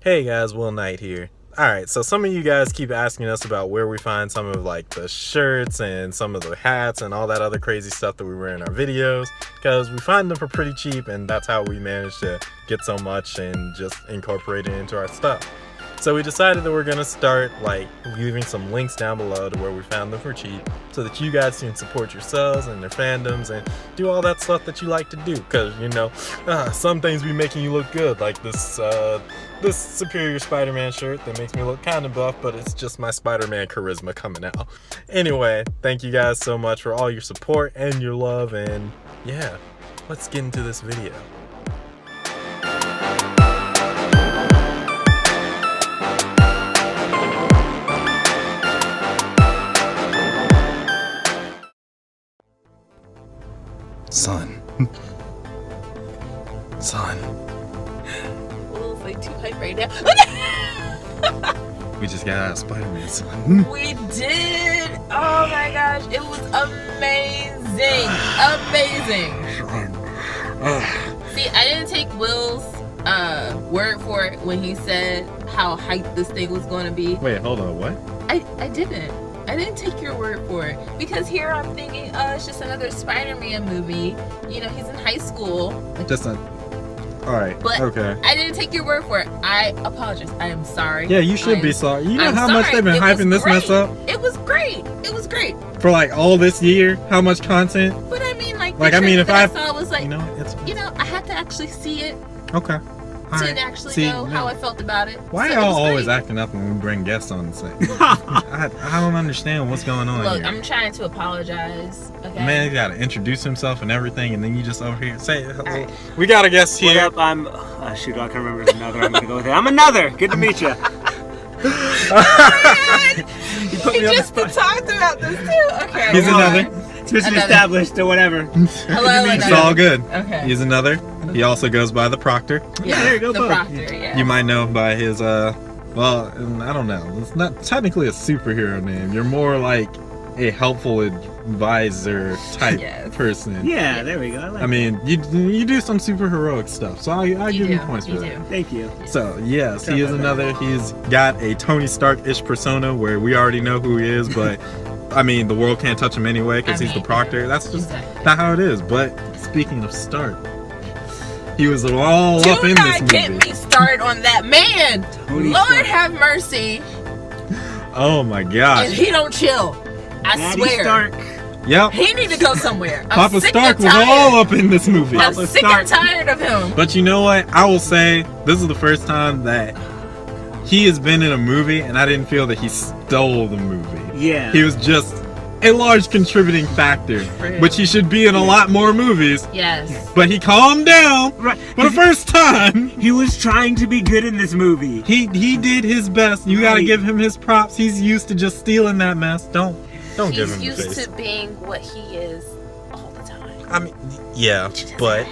Hey guys, Will Knight here. Alright, so some of you guys keep asking us about where we find some of like the shirts and some of the hats and all that other crazy stuff that we wear in our videos, because we find them for pretty cheap and that's how we manage to get so much and just incorporate it into our stuff. So we decided that we're going to start like leaving some links down below to where we found them for cheap so that you guys can support yourselves and their fandoms and do all that stuff that you like to do, because you know, some things be making you look good, like this Superior Spider-Man shirt that makes me look kind of buff, but it's just my Spider-Man charisma coming out. Anyway, thank you guys so much for all your support and your love, and yeah, let's get into this video. Son. Will's like too hype right now. We just got out of Spider-Man, son. We did! Oh my gosh, it was amazing! Amazing! See, I didn't take Will's word for it when he said how hyped this thing was going to be. Wait, hold on, what? I didn't take your word for it, because here I'm thinking, it's just another Spider-Man movie. You know, he's in high school. Alright, But okay. I didn't take your word for it. I apologize. I am sorry. Yeah, you should be sorry. You know I'm how much sorry. they've been It hyping was this mess great. up? It was great. It was great. For like all this year? How much content? But I mean, like I mean, if I saw was like, you know, it's I had to actually see it okay. All to right. actually know how I felt about it. Why So y'all it was always great. acting up when we bring guests on the set? I don't understand what's going on Look, here. I'm trying to apologize. Okay. Man, he got to introduce himself and everything, and then you just over here say, right. "We got a guest What here." up? I'm shoot, I can remember another. I'm gonna go with it. I'm another. Good to meet you. You put We me on the just spot. talked about this too. Okay. He's go another. on. It's been Another. established or whatever. Hello, It's another. all good. Okay. He's another. He also goes by the Proctor. Yeah. There you go, The both. Proctor. Yeah. You might know him by his well, I don't know. It's not technically a superhero name. You're more like a helpful advisor type Yes. person. Yeah, there we go. I like I mean, you do some super heroic stuff, so I give you points for You that. do. that. Thank you. So yes, he is another. He's got a Tony Stark-ish persona where we already know who he is, but I mean, the world can't touch him anyway because he's the Proctor. That's just Exactly. not how it is. But speaking of Stark, he was all up Do in not this get movie. me started on that man. Tony Lord Stark. have mercy. Oh my And gosh! he don't chill. I Daddy swear. Stark. Yep, He need to go somewhere. I'm Papa sick Stark and was tired. all up in this movie. I'm Papa sick Stark. and tired of him. But you know what? I will say this is the first time that he has been in a movie, and I didn't feel that he stole the movie. Yeah. He was just a large contributing factor, True. which he should be in a lot more movies. Yes. But he calmed down Right. for the first time. He was trying to be good in this movie. He did his best. You gotta Right. give him his props. He's used to just stealing that mess. Don't give him He's the used face. to being what he is all the time. I mean, yeah, but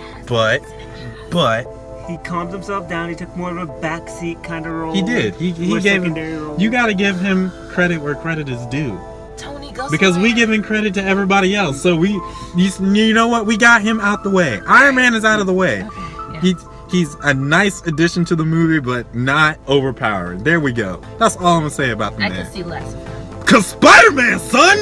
He calmed himself down. He took more of a backseat kind of role. he did. He More gave him. secondary role. You gotta give him credit where credit is due. Tony, go Because we somewhere. giving credit to everybody else. So you know what? We got him out the way. Iron Man is out of the way. Okay, yeah. He's a nice addition to the movie, but not overpowering. There we go. That's all I'm gonna say about the I man. can see less of him. Cause Spider-Man, son!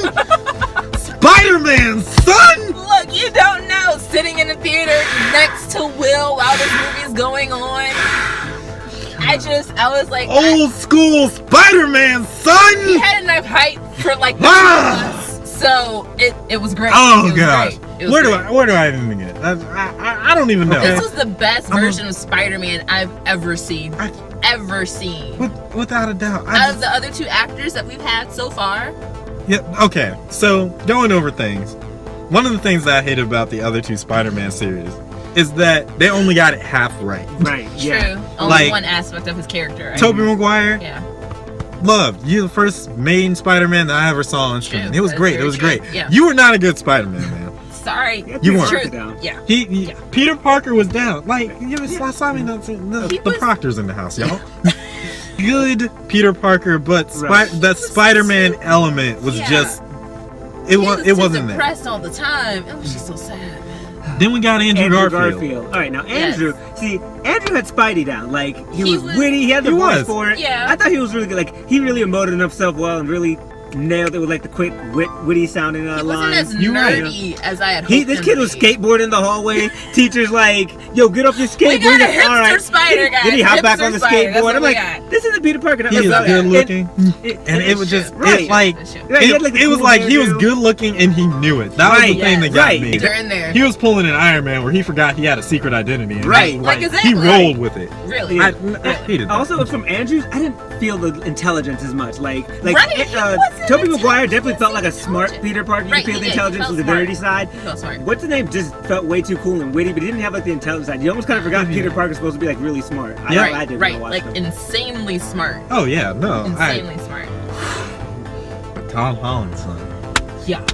Spider-Man, son! Look, you don't know. Sitting in the theater next to Will while this movie is going on. I was like, Old school Spider-Man, he son! had enough hype for like the Ah! 2 months, so it was great. Oh It was gosh. great. It was Where great. do I even begin? I don't even know. This was the best I'm a- version of Spider-Man I've ever seen. Ever seen. Without a doubt. Out of the other 2 actors that we've had so far, Yeah, okay. So, going over things. One of the things that I hated about the other 2 Spider-Man series is that they only got it half right. Right. Yeah. true. Only Like- one aspect of his character. Right? Tobey Maguire, Yeah. loved. You're the first main Spider-Man that I ever saw on screen. True. It was That's great. It very was true. great. Yeah. You were not a good Spider-Man, man. Sorry. Yeah, You please weren't. break Truth. it down. Yeah. Peter Parker was down. Like, you know, I mean, the He was- Proctor's in the house, y'all. Good Peter Parker, but Right. that Spider-Man element was Yeah. just He it wasn't there. depressed all the time. It was just so sad. Then we got Andrew Garfield. All right, now Andrew. See, Andrew had Spidey down. Like he was witty. He had the He voice was. for it. Yeah. I thought he was really good. Like he really emoted himself well and really nailed it with like the quick, witty sounding He wasn't lines. as nerdy as I had hoped. This him kid to was be. skateboarding in the hallway. Teacher's like, "Yo, get off your skateboard." We got a He's like, hipster "All right." spider, guys. Then he hopped back Hipster on the spider, that's skateboard. what I'm we like, got. "This isn't Peter Parker." He is good looking, and it was just Right. it's like Right, he had, like, the it was cool like he was hairdo. good looking and he knew it. That was the Right, thing that got right. me. They're in there. He was pulling an Iron Man where he forgot he had a secret identity. And Right. Like, he exactly. rolled with it. Really? Yeah. I hated that. Also, from Andrews, I didn't feel the intelligence as much. Like Right, he wasn't Tobey Maguire intelligent. definitely felt like a smart Intelligent. Peter Parker. You Right, feel he the did. He intelligence felt with the smart. nerdy side. He felt smart. What's the name? Just felt way too cool and witty, but he didn't have like the intelligence side. You almost kind of forgot Peter Parker's supposed to be like really smart. I did when I Right, watched like him. insanely smart. Oh yeah, no. Insanely smart. Tom Holland's son. Yeah,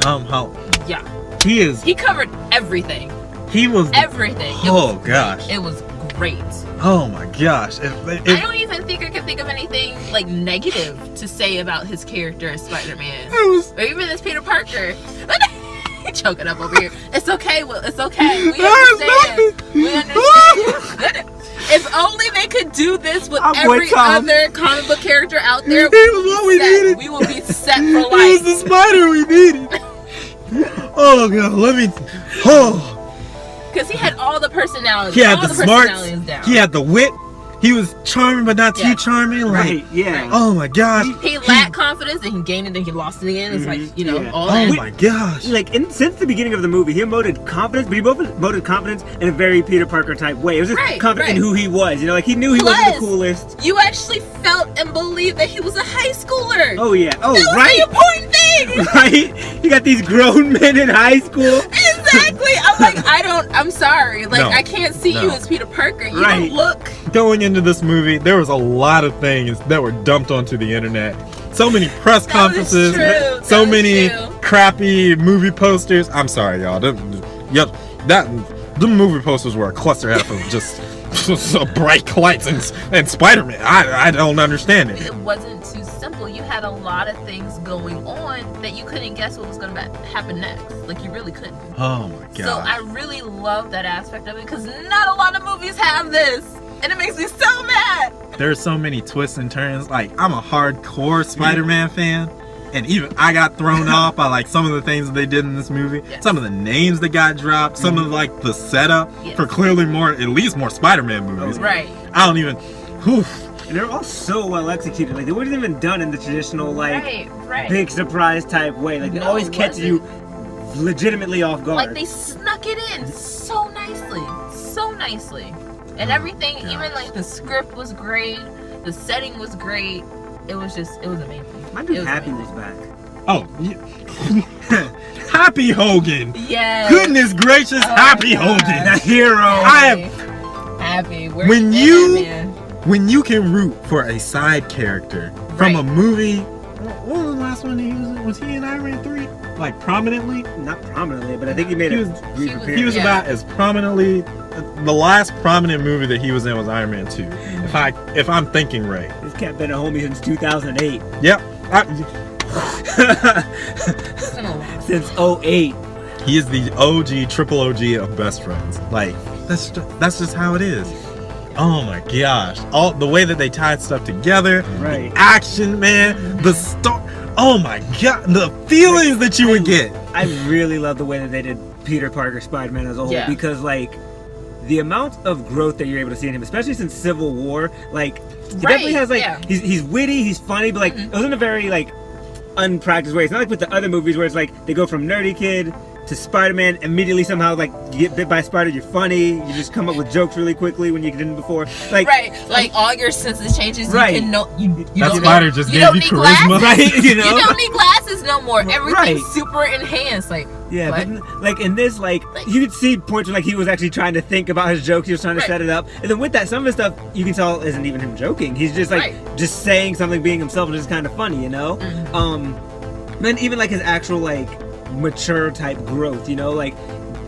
Tom Holland. yeah. He is. He covered everything. He was. Everything. It Oh was gosh. great. It was great. Oh my gosh. I don't even think I could think of anything like negative to say about his character as Spider-Man, or even as Peter Parker. Choking up over here. It's okay. Well, it's okay. We understand. We understand. If only they could do this with every other comic book character out there. It was what we needed. We will be set for It was life. the spider we needed. Oh god, let me. Oh. Because he had all the personalities. He had all the personalities smarts. down. He had the wit. He was charming, but not Yeah. too charming. Like, Right, yeah. oh my gosh. He lacked confidence and he gained it and he lost it again. It's like, you know, Yeah. all Oh that. my gosh. Like since the beginning of the movie, he emoted confidence, but he emoted confidence in a very Peter Parker type way. It was just Right, confident in right. who he was. You know, like he knew he wasn't Plus, the coolest. You actually felt and believed that he was a high schooler. Oh yeah. Oh that was right. the important thing. Right? You got these grown men in high school. Exactly. I'm like, I'm sorry. Like, No. I can't see you No. as Peter Parker. You Right. don't look. Going into this movie, there was a lot of things that were dumped onto the internet. So many press That is conferences, true. so That is many true. crappy movie posters. I'm sorry, y'all. The movie posters were a cluster F of just so bright lights and Spider-Man. I don't understand it. It wasn't too simple. You had a lot of things going on that you couldn't guess what was going to happen next. Like, you really couldn't. Oh my god. So I really love that aspect of it because not a lot of movies have this. And it makes me so mad. There's so many twists and turns. Like, I'm a hardcore Spider-Man fan, and even I got thrown off by like some of the things that they did in this movie. Yes. Some of the names that got dropped, some of like the setup Yes. for clearly at least more Spider-Man movies. Right. I don't even. Whew. And they're all so well executed. Like they weren't even done in the traditional like Right. big surprise type way. Like they No, always it catch you legitimately off guard. Like, they snuck it in so nicely. So nicely. And everything, gosh. even like the script was great. The setting was great. It was amazing. My It dude was Happy amazing. was back. Oh, Happy Hogan. Yes. Goodness gracious, Oh, Happy God. Hogan. The hero. Happy. When Where you- been at, man? When you can root for a side character from a Right. movie. What was the last one he was in? Was he in Iron Man 3? Like, prominently? Not prominently, but I think he made He a was- brief he was- appearance. He was Yeah. about as prominently. The last prominent movie that he was in was Iron Man 2. If I'm thinking right. This cat been a homie since 2008. Yep. It's been a while. Since 08. He is the OG, triple OG of best friends. Like, that's just how it is. Oh my gosh. All the way that they tied stuff together. Right. The action, man. The story. Oh my god. The feelings that you would get. I really love the way that they did Peter Parker Spider-Man as a whole Yeah. because like the amount of growth that you're able to see in him, especially since Civil War, like he Right, definitely has like yeah. he's witty, he's funny, but like it was in a very like unpracticed way. It's not like with the other movies where it's like they go from nerdy kid to Spider-Man, immediately somehow like you get bit by a spider, you're funny, you just come up with jokes really quickly when you didn't before. Like Right, like all your senses changes. Right. You can know you That don't spider need, just you gave don't you need charisma. Glasses. Right, you know? You don't need glasses no more. Everything's Right. super enhanced. Like yeah, what? but like in this, like you could see points where like he was actually trying to think about his joke, he was trying to Right. set it up, and then with that, some of his stuff you can tell isn't even him joking. He's just like just saying something, being himself, and it's kind of funny, you know. Then even like his actual like mature type growth, you know, like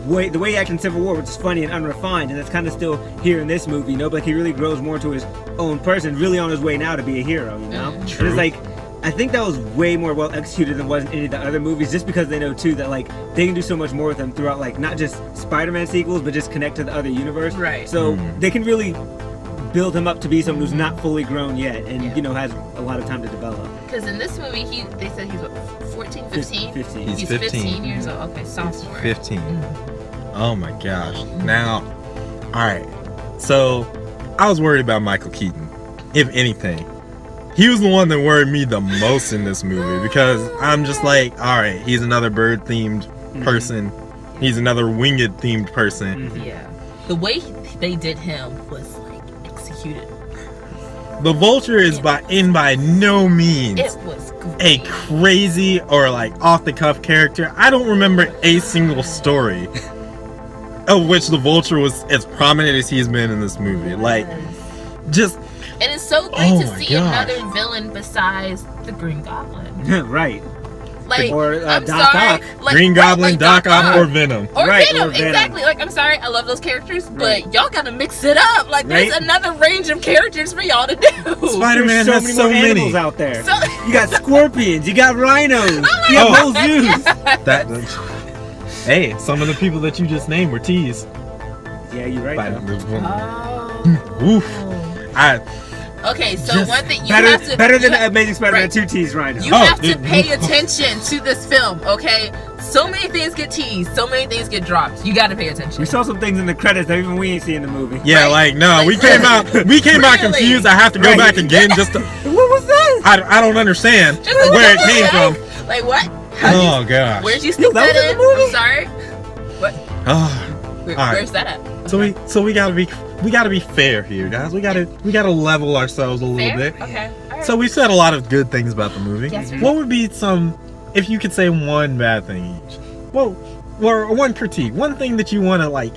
the way he acted in Civil War, which is funny and unrefined, and it's kind of still here in this movie, you know. But like he really grows more into his own person, really on his way now to be a hero, you know. And True. it's like I think that was way more well executed than was in any of the other movies, just because they know too that like they can do so much more with them throughout, like not just Spider-Man sequels, but just connect to the other universe. Right. So they can really build him up to be someone who's not fully grown yet, and has a lot of time to develop. Because in this movie, they said he's what, 14, 15? 15. He's 15 years old. Okay, sophomore. 15. Oh my gosh. Now, all right. So I was worried about Michael Keaton, if anything. He was the one that worried me the most in this movie, because I'm just like, all right, he's another bird-themed person. He's another winged-themed person. Yeah. The way they did him was like executed. The Vulture is by no means It was a great. crazy or like off-the-cuff character. I don't remember a single story of which the Vulture was as prominent as he's been in this movie. Like, just... And it's so great to my see gosh. another villain besides the Green Goblin. Right. Like, Or, I'm Doc sorry. Ock. Like, Green right, Goblin, like Doc Ock, or Venom. Or Right, Venom, or Venom. exactly. Like, I'm sorry, I love those characters, Right. but y'all gotta mix it up. Like, there's Right. another range of characters for y'all to do. Spider-Man There's has so so many more animals many. out there. So- You got scorpions, you got rhinos, you Oh. got whole zoos. That. Hey, some of the people that you just named were teased. Yeah, you're right. though. Oh. Oof. Okay, so Just one thing you have to Better than you ha- Amazing Spider-Man right. 2 tease rhino. You Oh, have to it- pay attention to this film, okay? So many things get teased, so many things get dropped. You gotta pay attention. We saw some things in the credits that even we ain't see in the movie. Yeah, Right? like no, Like, we came out really? confused. I have to go Right. back again just to. What was that? I don't understand Just like, where it what came was from. that? Like what? How you- Oh gosh. Where'd you Yo, stick that that, was in in? the movie? I'm sorry. What? Oh, Where, All right. Where's that at? so we gotta be fair here, guys. We gotta level ourselves a little Fair? bit. Okay. All right. So we said a lot of good things about the movie. Yes, we What would be some, if you could say one bad thing each? Well, or one critique, one thing that you want to like.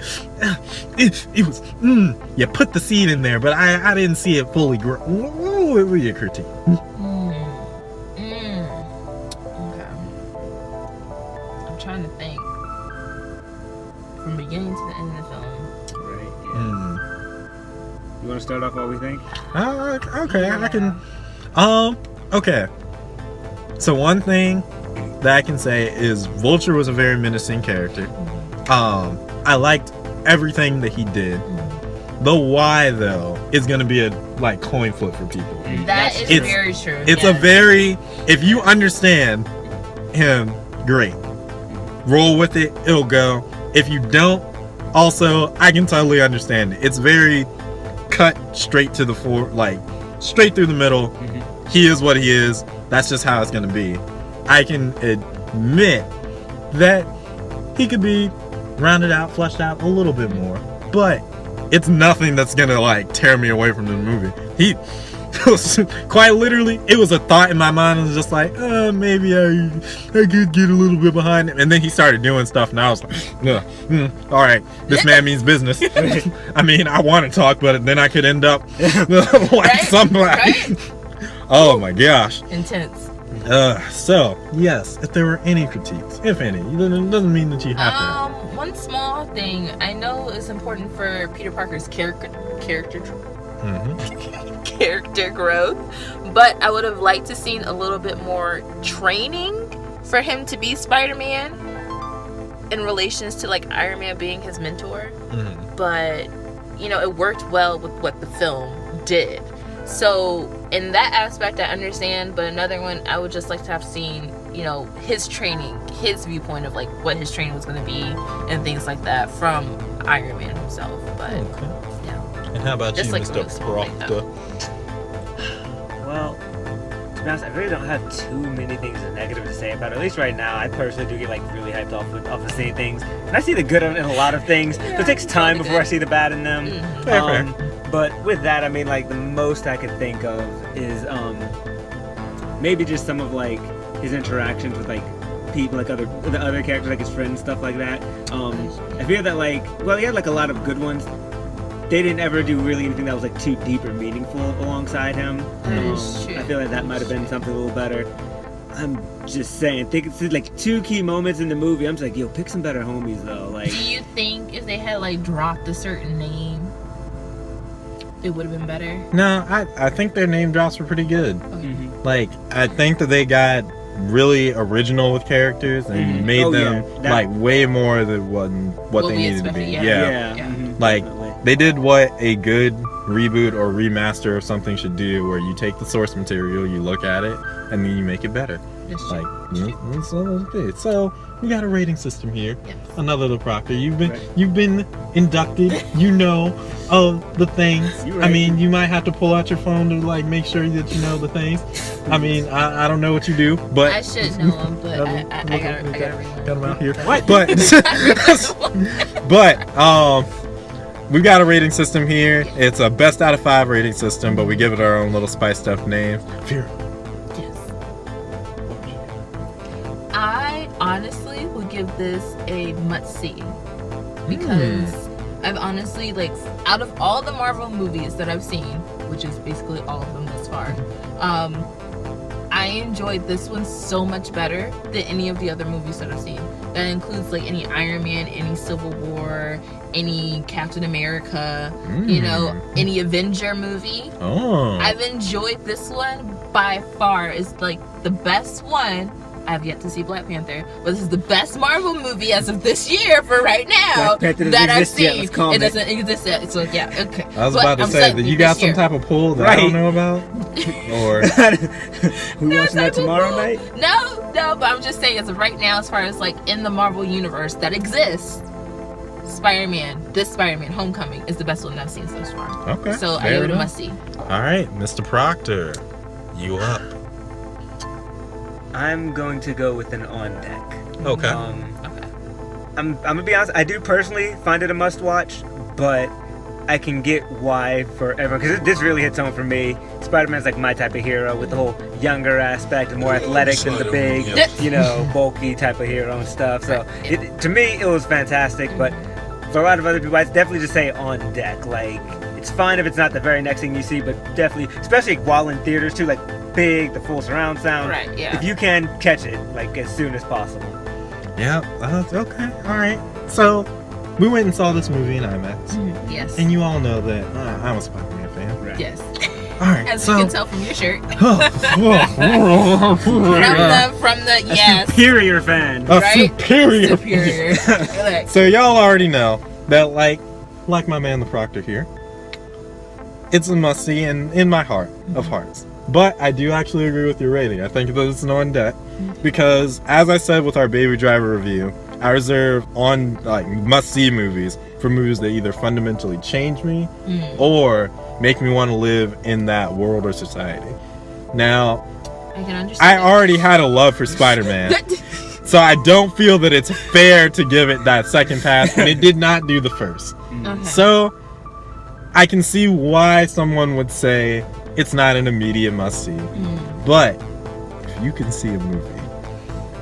It was you put the seed in there, but I didn't see it fully grow. What would your critique? Okay. I'm trying to think. From beginning to the end of the film. Right. You want to start off what we think? Okay, I can. Okay. So one thing that I can say is Vulture was a very menacing character. I liked everything that he did. The why though is gonna be a like coin flip for people. That is It's- very true. It's yes. a very, if you understand him, great. Roll with it, it'll go. If you don't, also I can totally understand it. It's very cut straight to the like straight through the middle. He is what he is. That's just how it's gonna be. I can admit that he could be rounded out, fleshed out a little bit more, but it's nothing that's gonna like tear me away from the movie. He quite literally, it was a thought in my mind. It was just like, maybe I could get a little bit behind him. And then he started doing stuff, and I was like, all right, this man means business. I mean, I want to talk, but then I could end up like Right? somebody. Right? Oh my gosh. Intense. So yes, if there were any critiques, if any, it doesn't mean that you have to. One small thing I know is important for Peter Parker's character growth, but I would have liked to seen a little bit more training for him to be Spider-Man in relations to like Iron Man being his mentor. But it worked well with what the film did. So in that aspect I understand, but another one I would just like to have seen, his training, his viewpoint of like what his training was going to be and things like that from Iron Man himself. But yeah. And how about Just you, like Mr. really small thing, Proctor? Well, to be honest, I really don't have too many things negative to say about it. At least right now, I personally do get like really hyped off of seeing things. And I see the good in a lot of things. So it takes time before I see the bad in them. Fair. But with that, I mean, like the most I could think of is maybe just some of like his interactions with like people, like the other characters, like his friends, and stuff like that. I feel that he had like a lot of good ones. They didn't ever do really anything that was like too deep or meaningful alongside him. is true. I feel like that might have been something a little better. I'm just saying, think it's like two key moments in the movie. I'm just like, yo, pick some better homies though. Like, Do you think if they had like dropped a certain name, it would have been better? No, I think their name drops were pretty good. Okay. Like, I think that they got really original with characters and made them like way more than what they needed to be. Like, they did what a good reboot or remaster of something should do, where you take the source material, you look at it, and then you make it better. Like, so we got a rating system here. Yes. Another little Proctor. You've been inducted. You know of the things. I mean, you might have to pull out your phone to like make sure that you know the things. I mean, I don't know what you do, but I should know them, but I gotta read them. Got them out here. What? But we've got a rating system here. It's a best out of 5 rating system, but we give it our own little spiced up names. Vera. I honestly would give this a must-see because I've honestly, like, out of all the Marvel movies that I've seen, which is basically all of them thus far, I enjoyed this one so much better than any of the other movies that I've seen. That includes like any Iron Man, any Civil War, any Captain America, you know, any Avenger movie. I've enjoyed this one by far. It's like the best one. I have yet to see Black Panther, but this is the best Marvel movie as of this year for right now that I've seen. It doesn't exist yet. So yeah, okay. I was about to say that you got some type of pull that I don't know about, or we watching that tomorrow night? No, but I'm just saying as of right now, as far as like in the Marvel universe that exists, this Spider-Man Homecoming is the best one that I've seen so far. Okay. So I give it a must see. All right, Mr. Proctor, you up? I'm going to go with an on deck. Okay. I'm gonna be honest. I do personally find it a must watch, but I can get why for everyone, because this really hits home for me. Spider-Man's like my type of hero with the whole younger aspect and more athletic than the big, you know, bulky type of hero and stuff. So to me, it was fantastic. But for a lot of other people, I'd definitely just say on deck. Like, it's fine if it's not the very next thing you see, but definitely, especially while in theaters too, like big, the full surround sound. Right, yeah. If you can catch it, like as soon as possible. Yeah, okay, all right. So, we went and saw this movie in IMAX. Yes. And you all know that I'm a Spider-Man fan. Right. Yes. All right, as you can tell from your shirt. from the yes. Superior fan. Superior. So y'all already know that, like my man the Proctor here, it's a must-see in my heart of hearts. But I do actually agree with your rating. I think that it's an on deck because, as I said with our Baby Driver review, I reserve on like must-see movies for movies that either fundamentally change me or make me want to live in that world or society. Now, I can understand. I already had a love for Spider-Man, so I don't feel that it's fair to give it that second pass when it did not do the first. Okay. So I can see why someone would say it's not an immediate must-see. But if you can see a movie,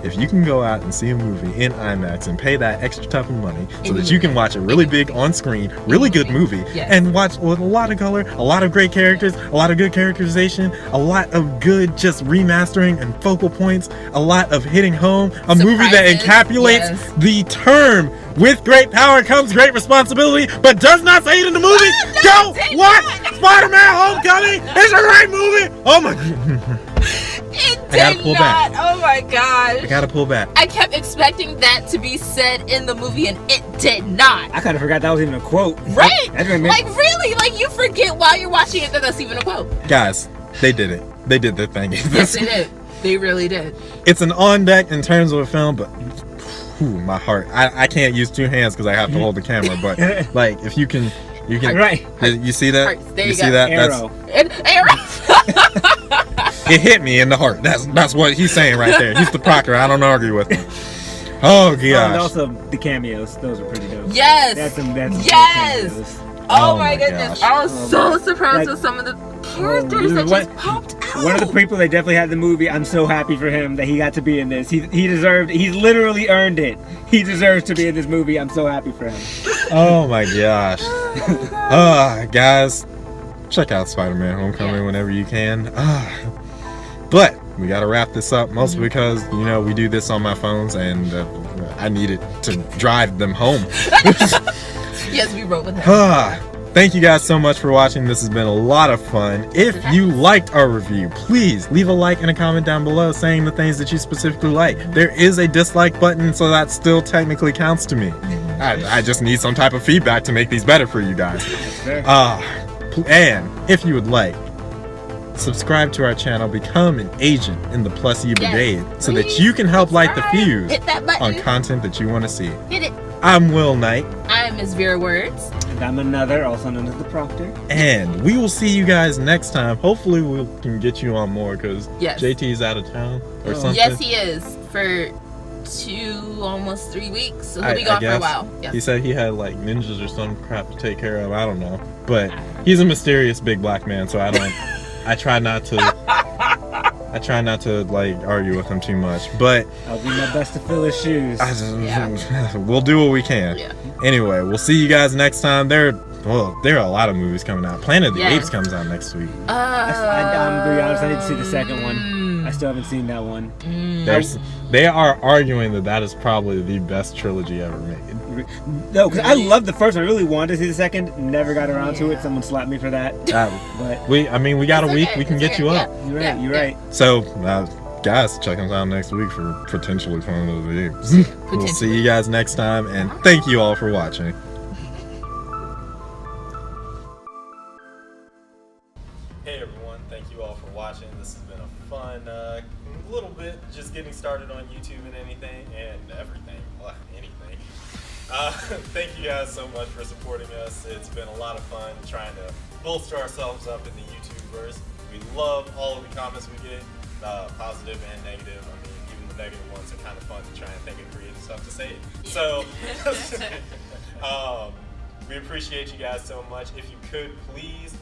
if you can go out and see a movie in IMAX and pay that extra type of money so that you can watch a really big on-screen, really good movie, and watch with a lot of color, a lot of great characters, a lot of good characterization, a lot of good just remastering and focal points, a lot of hitting home, a movie that encapsulates the term "with great power comes great responsibility," but does not say it in the movie. Go watch Spider-Man Homecoming. It's a great movie. Oh my god. It did not. Oh my gosh. I gotta pull back. I kept expecting that to be said in the movie, and it did not. I kind of forgot that was even a quote. Right? Like, really? Like, you forget while you're watching it that that's even a quote. Guys, they did it. They did their thing. Yes, they did. They really did. It's an on deck in terms of a film, but my heart. I can't use two hands because I have to hold the camera, but like, if you can. Right. You see that? There you see that? Arrow. Arrow. It hit me in the heart. That's what he's saying right there. He's the Proctor. I don't argue with him. Oh gosh. And also the cameos. Those are pretty dope. Yes. That's some yes. Oh my goodness. Gosh. I was so surprised with some of the characters that just popped out. One of the people that definitely had the movie. I'm so happy for him that he got to be in this. He deserved. He's literally earned it. He deserves to be in this movie. I'm so happy for him. Oh my gosh. Guys, check out Spider-Man Homecoming whenever you can. But we gotta wrap this up, mostly because we do this on my phones and I need it to drive them home. Yes, we wrote with him. thank you guys so much for watching. This has been a lot of fun. If you liked our review, please leave a like and a comment down below saying the things that you specifically like. There is a dislike button, so that still technically counts to me. I just need some type of feedback to make these better for you guys. And if you would like, subscribe to our channel, become an agent in the Plus U Brigade, so that you can help light the fuse on content that you want to see. Hit it. I'm Will Knight. I'm Ms. Vera Words. And I'm Another, also known as the Proctor. And we will see you guys next time. Hopefully we can get you on more, because JT's out of town or something. Yes, he is. For almost 3 weeks. So he'll be gone for a while. Yes. He said he had like ninjas or some crap to take care of. I don't know. But he's a mysterious big black man, so I try not to like argue with him too much. But I'll do my best to fill his shoes. We'll do what we can. Yeah. Anyway, we'll see you guys next time. There are a lot of movies coming out. Planet of the Apes comes out next week. I'm gonna be honest, I need to see the second one. I still haven't seen that one. They are arguing that is probably the best trilogy ever made. No, because I love the first one. I really wanted to see the second. Never got around to it. Someone slapped me for that. But we got a week. We can get you up. You're right. So, guys, check us out next week for potentially Planet of the Apes. We'll see you guys next time, and thank you all for watching. Hey everyone, thank you all for watching. This has been a fun little bit, just getting started on YouTube and anything. Thank you guys so much for supporting us. It's been a lot of fun trying to bolster ourselves up in the YouTubeverse. We love all of the comments we get, positive and negative. I mean, even the negative ones are kind of fun to try and think of creative stuff to say. So, we appreciate you guys so much. If you could, please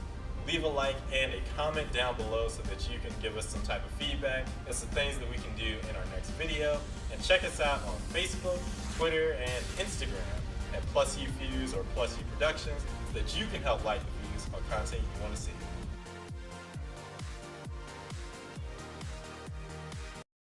leave a like and a comment down below so that you can give us some type of feedback and some things that we can do in our next video. And check us out on Facebook, Twitter, and Instagram at Plus U Fuse or Plus U Productions so that you can help light the fuse on content you want to see.